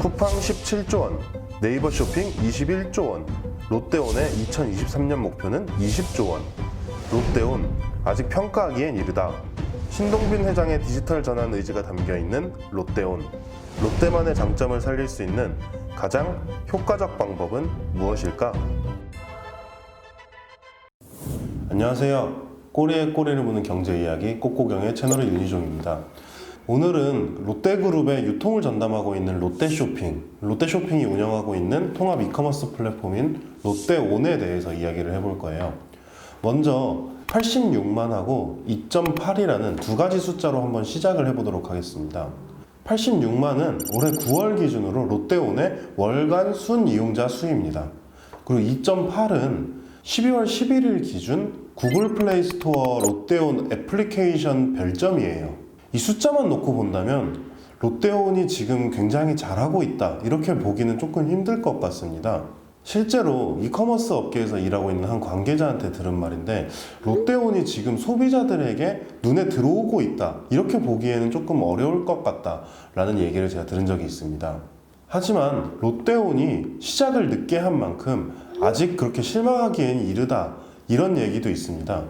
쿠팡 17조 원, 네이버 쇼핑 21조 원, 롯데온의 2023년 목표는 20조 원. 롯데온, 아직 평가하기엔 이르다. 신동빈 회장의 디지털 전환 의지가 담겨있는 롯데온. 롯데만의 장점을 살릴 수 있는 가장 효과적 방법은 무엇일까? 안녕하세요. 꼬리에 꼬리를 무는 경제 이야기 꽃고경의 채널의 윤희종입니다. 오늘은 롯데그룹의 유통을 전담하고 있는 롯데쇼핑이 운영하고 있는 통합 이커머스 플랫폼인 롯데온에 대해서 이야기를 해볼 거예요. 먼저 86만하고 2.8이라는 두 가지 숫자로 한번 시작을 해보도록 하겠습니다. 86만은 올해 9월 기준으로 롯데온의 월간 순 이용자 수입니다. 그리고 2.8은 12월 11일 기준 구글 플레이 스토어 롯데온 애플리케이션 별점이에요. 이 숫자만 놓고 본다면 롯데온이 지금 굉장히 잘하고 있다 이렇게 보기는 조금 힘들 것 같습니다. 실제로 이커머스 업계에서 일하고 있는 한 관계자한테 들은 말인데 롯데온이 지금 소비자들에게 눈에 들어오고 있다 이렇게 보기에는 조금 어려울 것 같다 라는 얘기를 제가 들은 적이 있습니다. 하지만 롯데온이 시작을 늦게 한 만큼 아직 그렇게 실망하기엔 이르다 이런 얘기도 있습니다.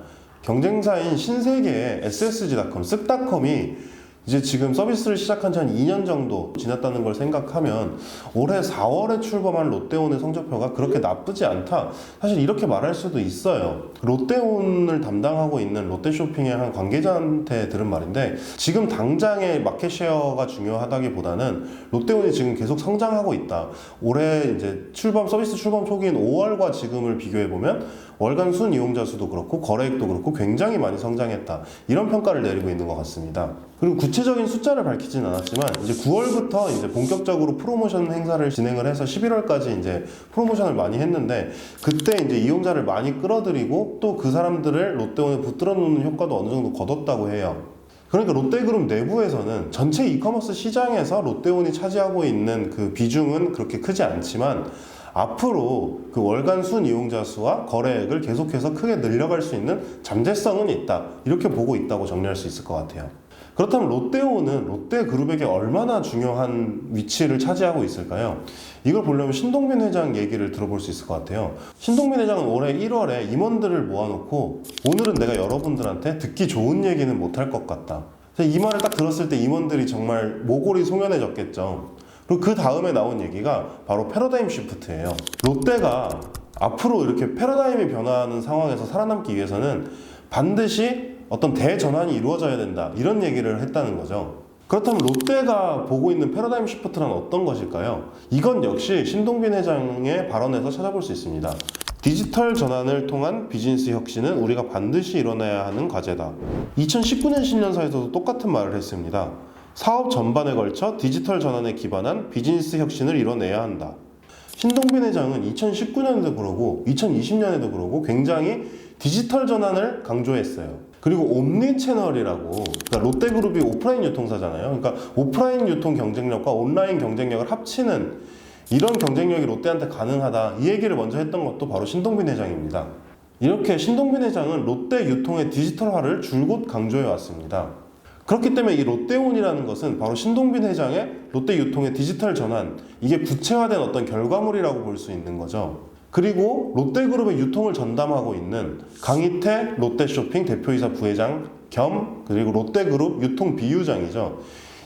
경쟁사인 신세계의 SSG닷컴, 쓱닷컴이 이제 지금 서비스를 시작한 지 한 2년 정도 지났다는 걸 생각하면 올해 4월에 출범한 롯데온의 성적표가 그렇게 나쁘지 않다. 사실 이렇게 말할 수도 있어요. 롯데온을 담당하고 있는 롯데쇼핑의 한 관계자한테 들은 말인데 지금 당장의 마켓쉐어가 중요하다기보다는 롯데온이 지금 계속 성장하고 있다. 올해 이제 서비스 출범 초기인 5월과 지금을 비교해보면 월간 순 이용자 수도 그렇고 거래액도 그렇고 굉장히 많이 성장했다. 이런 평가를 내리고 있는 것 같습니다. 그리고 구체적인 숫자를 밝히진 않았지만 이제 9월부터 이제 본격적으로 프로모션 행사를 진행을 해서 11월까지 이제 프로모션을 많이 했는데 그때 이제 이용자를 많이 끌어들이고 또 그 사람들을 롯데온에 붙들어 놓는 효과도 어느 정도 거뒀다고 해요. 그러니까 롯데그룹 내부에서는 전체 이커머스 시장에서 롯데온이 차지하고 있는 그 비중은 그렇게 크지 않지만 앞으로 그 월간 순 이용자 수와 거래액을 계속해서 크게 늘려갈 수 있는 잠재성은 있다. 이렇게 보고 있다고 정리할 수 있을 것 같아요. 그렇다면 롯데온은 롯데그룹에게 얼마나 중요한 위치를 차지하고 있을까요? 이걸 보려면 신동빈 회장 얘기를 들어볼 수 있을 것 같아요. 신동빈 회장은 올해 1월에 임원들을 모아놓고 오늘은 내가 여러분들한테 듣기 좋은 얘기는 못할 것 같다. 이 말을 딱 들었을 때 임원들이 정말 모골이 송연해졌겠죠. 그리고 그 다음에 나온 얘기가 바로 패러다임 시프트예요. 롯데가 앞으로 이렇게 패러다임이 변화하는 상황에서 살아남기 위해서는 반드시 어떤 대전환이 이루어져야 된다 이런 얘기를 했다는 거죠. 그렇다면 롯데가 보고 있는 패러다임 시프트란 어떤 것일까요? 이건 역시 신동빈 회장의 발언에서 찾아볼 수 있습니다. 디지털 전환을 통한 비즈니스 혁신은 우리가 반드시 일어나야 하는 과제다. 2019년 신년사에서도 똑같은 말을 했습니다. 사업 전반에 걸쳐 디지털 전환에 기반한 비즈니스 혁신을 이뤄내야 한다. 신동빈 회장은 2019년에도 그러고 2020년에도 그러고 굉장히 디지털 전환을 강조했어요. 그리고 옴니 채널이라고, 그러니까 롯데그룹이 오프라인 유통사잖아요. 그러니까 오프라인 유통 경쟁력과 온라인 경쟁력을 합치는 이런 경쟁력이 롯데한테 가능하다. 이 얘기를 먼저 했던 것도 바로 신동빈 회장입니다. 이렇게 신동빈 회장은 롯데 유통의 디지털화를 줄곧 강조해 왔습니다. 그렇기 때문에 이 롯데온이라는 것은 바로 신동빈 회장의 롯데 유통의 디지털 전환, 이게 구체화된 어떤 결과물이라고 볼 수 있는 거죠. 그리고 롯데그룹의 유통을 전담하고 있는 강희태 롯데쇼핑 대표이사 부회장 겸 그리고 롯데그룹 유통 비유장이죠.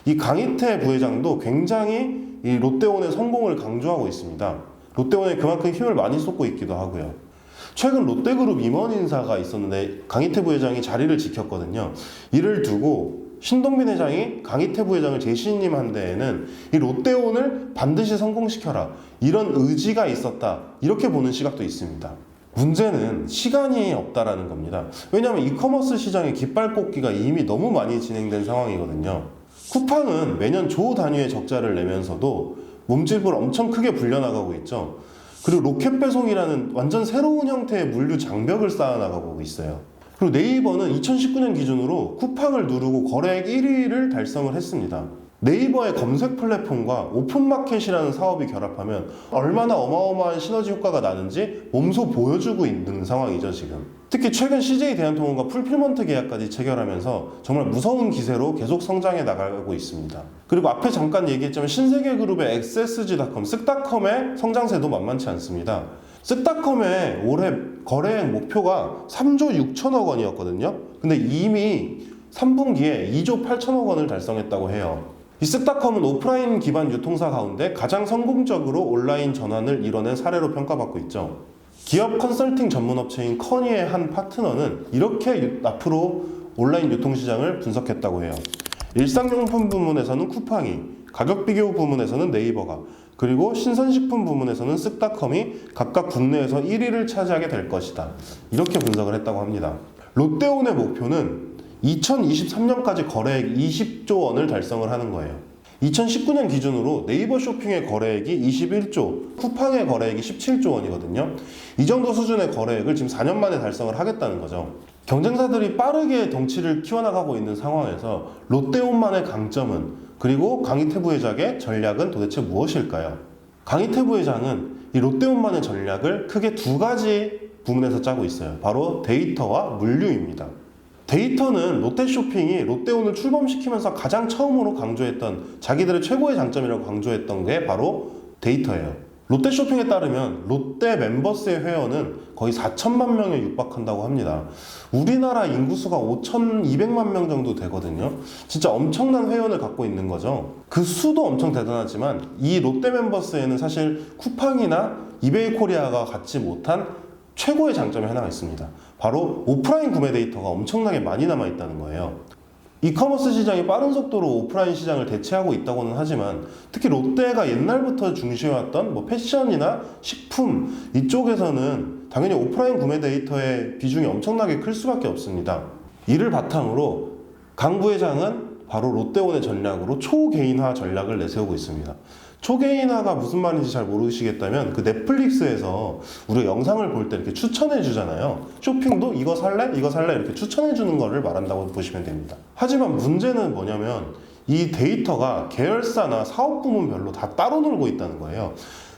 이 강희태 부회장도 굉장히 이 롯데온의 성공을 강조하고 있습니다. 롯데온에 그만큼 힘을 많이 쏟고 있기도 하고요. 최근 롯데그룹 임원 인사가 있었는데 강희태 부회장이 자리를 지켰거든요. 이를 두고 신동빈 회장이 강희태 부회장을 재신임한 데에는 이 롯데온을 반드시 성공시켜라 이런 의지가 있었다 이렇게 보는 시각도 있습니다. 문제는 시간이 없다라는 겁니다. 왜냐하면 이커머스 시장의 깃발꽂기가 이미 너무 많이 진행된 상황이거든요. 쿠팡은 매년 조 단위의 적자를 내면서도 몸집을 엄청 크게 불려나가고 있죠. 그리고 로켓 배송이라는 완전 새로운 형태의 물류 장벽을 쌓아나가고 있어요. 그리고 네이버는 2019년 기준으로 쿠팡을 누르고 거래액 1위를 달성을 했습니다. 네이버의 검색 플랫폼과 오픈마켓이라는 사업이 결합하면 얼마나 어마어마한 시너지 효과가 나는지 몸소 보여주고 있는 상황이죠, 지금. 특히 최근 CJ 대한통운과 풀필먼트 계약까지 체결하면서 정말 무서운 기세로 계속 성장해 나가고 있습니다. 그리고 앞에 잠깐 얘기했지만 신세계그룹의 XSG.com, 쓱닷컴의 성장세도 만만치 않습니다. 쓱닷컴의 올해 거래액 목표가 3조 6천억 원이었거든요. 근데 이미 3분기에 2조 8천억 원을 달성했다고 해요. 이 쓱닷컴은 오프라인 기반 유통사 가운데 가장 성공적으로 온라인 전환을 이뤄낸 사례로 평가받고 있죠. 기업 컨설팅 전문 업체인 커니의 한 파트너는 이렇게 앞으로 온라인 유통시장을 분석했다고 해요. 일상용품 부문에서는 쿠팡이, 가격 비교 부문에서는 네이버가, 그리고 신선식품 부문에서는 쓱닷컴이 각각 국내에서 1위를 차지하게 될 것이다. 이렇게 분석을 했다고 합니다. 롯데온의 목표는 2023년까지 거래액 20조 원을 달성을 하는 거예요. 2019년 기준으로 네이버 쇼핑의 거래액이 21조, 쿠팡의 거래액이 17조 원이거든요. 이 정도 수준의 거래액을 지금 4년 만에 달성을 하겠다는 거죠. 경쟁사들이 빠르게 덩치를 키워나가고 있는 상황에서 롯데온만의 강점은, 그리고 강희태 부회장의 전략은 도대체 무엇일까요? 강희태 부회장은 이 롯데온만의 전략을 크게 두 가지 부문에서 짜고 있어요. 바로 데이터와 물류입니다. 데이터는 롯데쇼핑이 롯데온을 출범시키면서 가장 처음으로 강조했던, 자기들의 최고의 장점이라고 강조했던 게 바로 데이터예요. 롯데쇼핑에 따르면 롯데 멤버스의 회원은 거의 4천만 명에 육박한다고 합니다. 우리나라 인구수가 5,200만 명 정도 되거든요. 진짜 엄청난 회원을 갖고 있는 거죠. 그 수도 엄청 대단하지만 이 롯데 멤버스에는 사실 쿠팡이나 이베이 코리아가 갖지 못한 최고의 장점이 하나가 있습니다. 바로 오프라인 구매 데이터가 엄청나게 많이 남아있다는 거예요. 이커머스 시장이 빠른 속도로 오프라인 시장을 대체하고 있다고는 하지만, 특히 롯데가 옛날부터 중시해왔던 패션이나 식품 이쪽에서는 당연히 오프라인 구매 데이터의 비중이 엄청나게 클 수밖에 없습니다. 이를 바탕으로 강 부회장은 바로 롯데온의 전략으로 초개인화 전략을 내세우고 있습니다. 초개인화가 무슨 말인지 잘 모르시겠다면, 그 넷플릭스에서 우리가 영상을 볼 때 이렇게 추천해 주잖아요. 쇼핑도 이거 살래? 이거 살래? 이렇게 추천해 주는 거를 말한다고 보시면 됩니다. 하지만 문제는 뭐냐면 이 데이터가 계열사나 사업 부문별로 다 따로 놀고 있다는 거예요.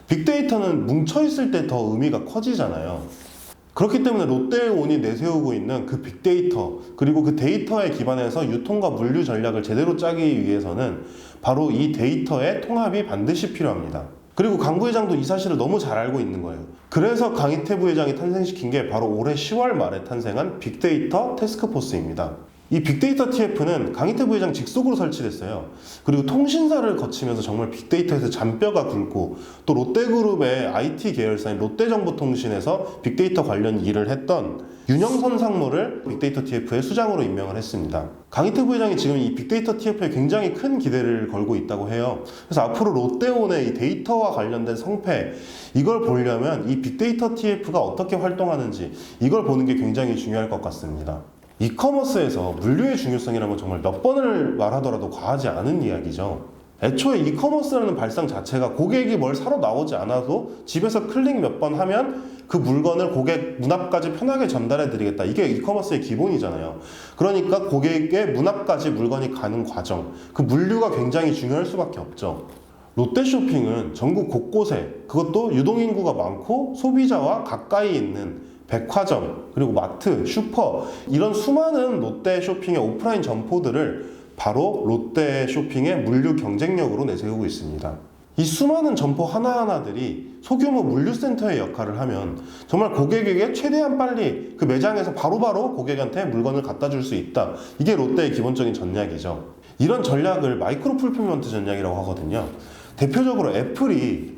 빅데이터는 뭉쳐 있을 때 더 의미가 커지잖아요. 그렇기 때문에 롯데온이 내세우고 있는 그 빅데이터, 그리고 그 데이터에 기반해서 유통과 물류 전략을 제대로 짜기 위해서는 바로 이 데이터의 통합이 반드시 필요합니다. 그리고 강 부회장도 이 사실을 너무 잘 알고 있는 거예요. 그래서 강희태 부회장이 탄생시킨 게 바로 올해 10월 말에 탄생한 빅데이터 태스크포스입니다. 이 빅데이터 TF는 강희태 부회장 직속으로 설치됐어요. 그리고 통신사를 거치면서 정말 빅데이터에서 잔뼈가 굵고, 또 롯데그룹의 IT 계열사인 롯데정보통신에서 빅데이터 관련 일을 했던 윤영선 상무를 빅데이터 TF의 수장으로 임명을 했습니다. 강희태 부회장이 지금 이 빅데이터 TF에 굉장히 큰 기대를 걸고 있다고 해요. 그래서 앞으로 롯데온의 이 데이터와 관련된 성패, 이걸 보려면 이 빅데이터 TF가 어떻게 활동하는지 이걸 보는 게 굉장히 중요할 것 같습니다. 이커머스에서 물류의 중요성이라는 건 정말 몇 번을 말하더라도 과하지 않은 이야기죠. 애초에 이커머스라는 발상 자체가 고객이 뭘 사러 나오지 않아도 집에서 클릭 몇 번 하면 그 물건을 고객 문 앞까지 편하게 전달해 드리겠다. 이게 이커머스의 기본이잖아요. 그러니까 고객의 문 앞까지 물건이 가는 과정, 그 물류가 굉장히 중요할 수밖에 없죠. 롯데쇼핑은 전국 곳곳에, 그것도 유동인구가 많고 소비자와 가까이 있는 백화점, 그리고 마트, 슈퍼, 이런 수많은 롯데쇼핑의 오프라인 점포들을 바로 롯데쇼핑의 물류 경쟁력으로 내세우고 있습니다. 이 수많은 점포 하나하나들이 소규모 물류센터의 역할을 하면 정말 고객에게 최대한 빨리 그 매장에서 바로바로 고객한테 물건을 갖다 줄 수 있다. 이게 롯데의 기본적인 전략이죠. 이런 전략을 마이크로 풀필먼트 전략이라고 하거든요. 대표적으로 애플이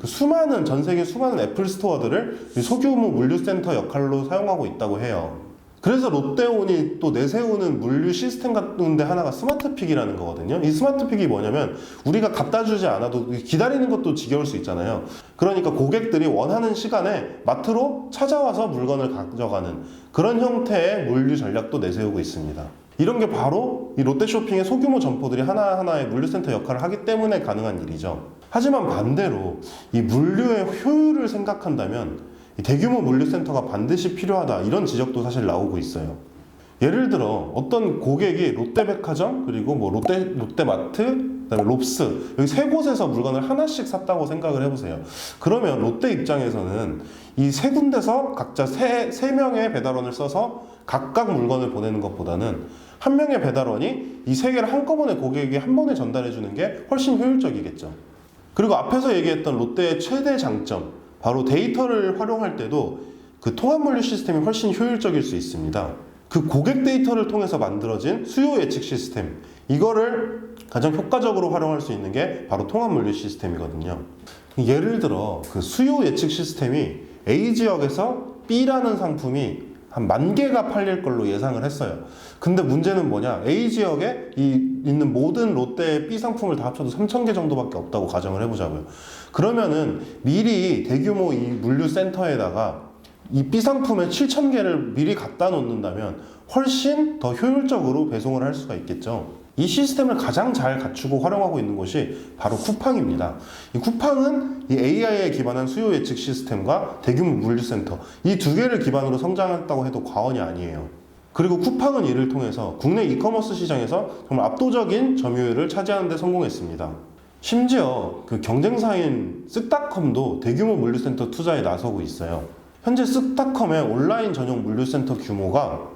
전 세계 수많은 애플 스토어들을 소규모 물류센터 역할로 사용하고 있다고 해요. 그래서 롯데온이 또 내세우는 물류 시스템 가운데 하나가 스마트픽이라는 거거든요. 이 스마트픽이 뭐냐면 우리가 갖다 주지 않아도 기다리는 것도 지겨울 수 있잖아요. 그러니까 고객들이 원하는 시간에 마트로 찾아와서 물건을 가져가는 그런 형태의 물류 전략도 내세우고 있습니다. 이런 게 바로 이 롯데쇼핑의 소규모 점포들이 하나하나의 물류센터 역할을 하기 때문에 가능한 일이죠. 하지만 반대로 이 물류의 효율을 생각한다면 이 대규모 물류센터가 반드시 필요하다, 이런 지적도 사실 나오고 있어요. 예를 들어 어떤 고객이 롯데백화점, 그리고 롯데마트, 그다음에 롭스, 여기 세 곳에서 물건을 하나씩 샀다고 생각을 해보세요. 그러면 롯데 입장에서는 이 세 군데서 각자 세 명의 배달원을 써서 각각 물건을 보내는 것보다는 한 명의 배달원이 이 세 개를 한꺼번에 고객에게 한 번에 전달해 주는 게 훨씬 효율적이겠죠. 그리고 앞에서 얘기했던 롯데의 최대 장점, 바로 데이터를 활용할 때도 그 통합물류 시스템이 훨씬 효율적일 수 있습니다. 그 고객 데이터를 통해서 만들어진 수요 예측 시스템, 이거를 가장 효과적으로 활용할 수 있는 게 바로 통합물류 시스템이거든요. 예를 들어 그 수요 예측 시스템이 A 지역에서 B라는 상품이 한 10,000개가 팔릴 걸로 예상을 했어요. 근데 문제는 뭐냐? A 지역에 있는 모든 롯데 B 상품을 다 합쳐도 3,000개 정도밖에 없다고 가정을 해보자고요. 그러면은 미리 대규모 이 물류센터에다가 이 B 상품의 7,000개를 미리 갖다 놓는다면 훨씬 더 효율적으로 배송을 할 수가 있겠죠. 이 시스템을 가장 잘 갖추고 활용하고 있는 곳이 바로 쿠팡입니다. 이 쿠팡은 이 AI에 기반한 수요 예측 시스템과 대규모 물류센터, 이 두 개를 기반으로 성장했다고 해도 과언이 아니에요. 그리고 쿠팡은 이를 통해서 국내 이커머스 시장에서 정말 압도적인 점유율을 차지하는 데 성공했습니다. 심지어 그 경쟁사인 쓱닷컴도 대규모 물류센터 투자에 나서고 있어요. 현재 쓱닷컴의 온라인 전용 물류센터 규모가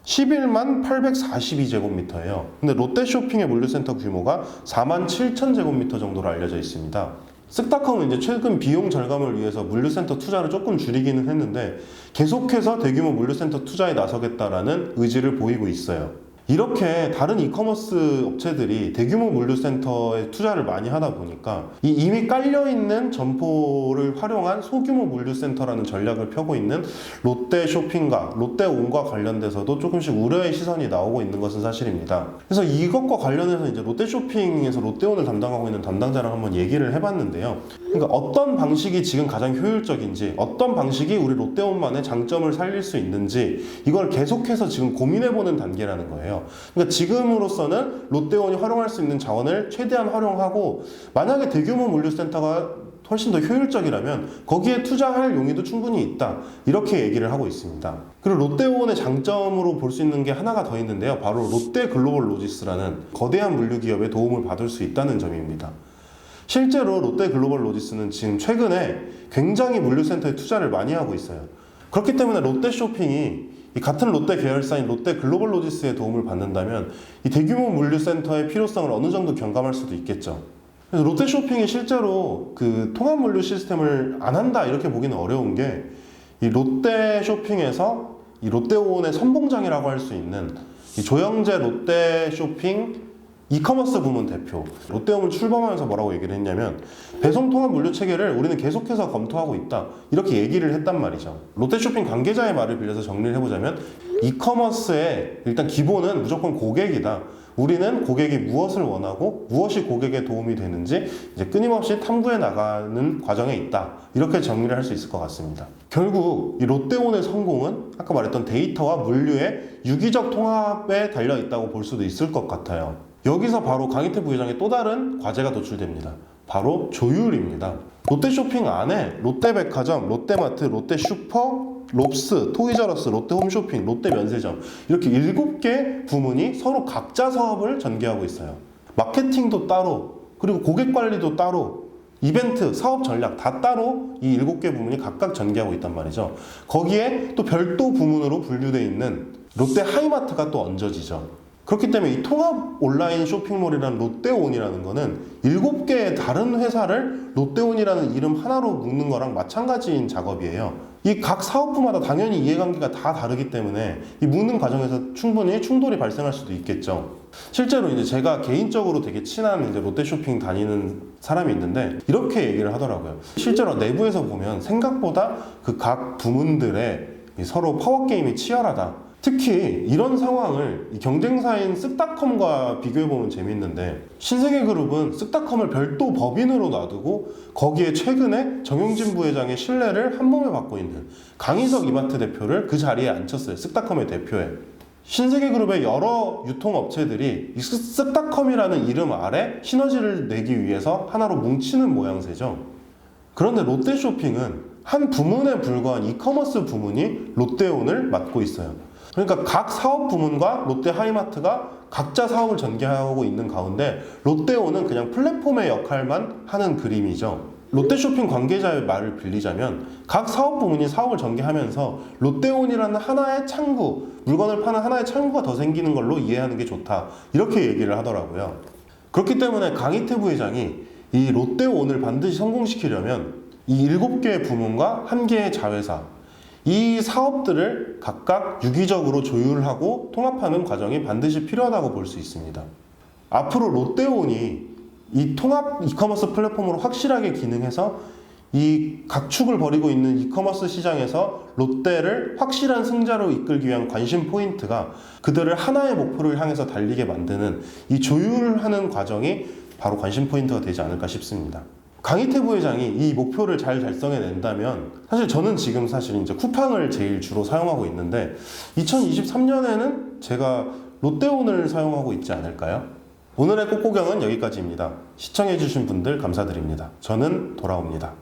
11만 842제곱미터예요. 근데 롯데쇼핑의 물류센터 규모가 4만 7천 제곱미터 정도로 알려져 있습니다. 쓱닷컴은 이제 최근 비용 절감을 위해서 물류센터 투자를 조금 줄이기는 했는데 계속해서 대규모 물류센터 투자에 나서겠다라는 의지를 보이고 있어요. 이렇게 다른 이커머스 업체들이 대규모 물류센터에 투자를 많이 하다 보니까 이 이미 깔려있는 점포를 활용한 소규모 물류센터라는 전략을 펴고 있는 롯데쇼핑과 롯데온과 관련돼서도 조금씩 우려의 시선이 나오고 있는 것은 사실입니다. 그래서 이것과 관련해서 이제 롯데쇼핑에서 롯데온을 담당하고 있는 담당자랑 한번 얘기를 해봤는데요. 그러니까 어떤 방식이 지금 가장 효율적인지, 어떤 방식이 우리 롯데온만의 장점을 살릴 수 있는지, 이걸 계속해서 지금 고민해보는 단계라는 거예요. 그러니까 지금으로서는 롯데온이 활용할 수 있는 자원을 최대한 활용하고, 만약에 대규모 물류센터가 훨씬 더 효율적이라면 거기에 투자할 용의도 충분히 있다, 이렇게 얘기를 하고 있습니다. 그리고 롯데온의 장점으로 볼 수 있는 게 하나가 더 있는데요. 바로 롯데 글로벌 로지스라는 거대한 물류 기업의 도움을 받을 수 있다는 점입니다. 실제로 롯데 글로벌 로지스는 지금 최근에 굉장히 물류센터에 투자를 많이 하고 있어요. 그렇기 때문에 롯데쇼핑이 이 같은 롯데 계열사인 롯데 글로벌 로지스의 도움을 받는다면 이 대규모 물류센터의 필요성을 어느 정도 경감할 수도 있겠죠. 그래서 롯데쇼핑이 실제로 그 통합 물류 시스템을 안 한다, 이렇게 보기는 어려운 게, 이 롯데쇼핑에서 이 롯데온의 선봉장이라고 할 수 있는 이 조영재 롯데쇼핑 이커머스 부문 대표, 롯데홈을 출범하면서 뭐라고 얘기를 했냐면, 배송 통합 물류 체계를 우리는 계속해서 검토하고 있다, 이렇게 얘기를 했단 말이죠. 롯데쇼핑 관계자의 말을 빌려서 정리를 해보자면, 이커머스의 일단 기본은 무조건 고객이다. 우리는 고객이 무엇을 원하고 무엇이 고객에 도움이 되는지 이제 끊임없이 탐구해 나가는 과정에 있다, 이렇게 정리를 할 수 있을 것 같습니다. 결국 이 롯데온의 성공은 아까 말했던 데이터와 물류의 유기적 통합에 달려 있다고 볼 수도 있을 것 같아요. 여기서 바로 강희태 부회장의 또 다른 과제가 도출됩니다. 바로 조율입니다. 롯데쇼핑 안에 롯데백화점, 롯데마트, 롯데슈퍼, 롭스, 토이저러스, 롯데홈쇼핑, 롯데면세점, 이렇게 7개 부문이 서로 각자 사업을 전개하고 있어요. 마케팅도 따로, 그리고 고객관리도 따로, 이벤트, 사업 전략 다 따로 이 7개 부문이 각각 전개하고 있단 말이죠. 거기에 또 별도 부문으로 분류되어 있는 롯데 하이마트가 또 얹어지죠. 그렇기 때문에 이 통합 온라인 쇼핑몰이라는 롯데온이라는 거는 7개의 다른 회사를 롯데온이라는 이름 하나로 묶는 거랑 마찬가지인 작업이에요. 이 각 사업부마다 당연히 이해관계가 다 다르기 때문에 이 묶는 과정에서 충분히 충돌이 발생할 수도 있겠죠. 실제로 이제 제가 개인적으로 되게 친한 이제 롯데쇼핑 다니는 사람이 있는데 이렇게 얘기를 하더라고요. 실제로 내부에서 보면 생각보다 그 각 부문들의 서로 파워게임이 치열하다. 특히 이런 상황을 경쟁사인 쓱닷컴과 비교해보면 재밌는데, 신세계그룹은 쓱닷컴을 별도 법인으로 놔두고 거기에 최근에 정용진 부회장의 신뢰를 한몸에 받고 있는 강희석 이마트 대표를 그 자리에 앉혔어요. 쓱닷컴의 대표에. 신세계그룹의 여러 유통업체들이 이 쓱닷컴이라는 이름 아래 시너지를 내기 위해서 하나로 뭉치는 모양새죠. 그런데 롯데쇼핑은 한 부문에 불과한 이커머스 부문이 롯데온을 맡고 있어요. 그러니까 각 사업 부문과 롯데 하이마트가 각자 사업을 전개하고 있는 가운데 롯데온은 그냥 플랫폼의 역할만 하는 그림이죠. 롯데쇼핑 관계자의 말을 빌리자면 각 사업 부문이 사업을 전개하면서 롯데온이라는 하나의 창구, 물건을 파는 하나의 창구가 더 생기는 걸로 이해하는 게 좋다. 이렇게 얘기를 하더라고요. 그렇기 때문에 강희태 부회장이 이 롯데온을 반드시 성공시키려면 이 7개의 부문과 1개의 자회사, 이 사업들을 각각 유기적으로 조율하고 통합하는 과정이 반드시 필요하다고 볼 수 있습니다. 앞으로 롯데온이 이 통합 이커머스 플랫폼으로 확실하게 기능해서 이 각축을 벌이고 있는 이커머스 시장에서 롯데를 확실한 승자로 이끌기 위한 관심 포인트가 그들을 하나의 목표를 향해서 달리게 만드는 이 조율하는 과정이 바로 관심 포인트가 되지 않을까 싶습니다. 강희태 부회장이 이 목표를 잘 달성해낸다면 사실 저는 지금 사실 이제 쿠팡을 제일 주로 사용하고 있는데 2023년에는 제가 롯데온을 사용하고 있지 않을까요? 오늘의 꽃구경은 여기까지입니다. 시청해주신 분들 감사드립니다. 저는 돌아옵니다.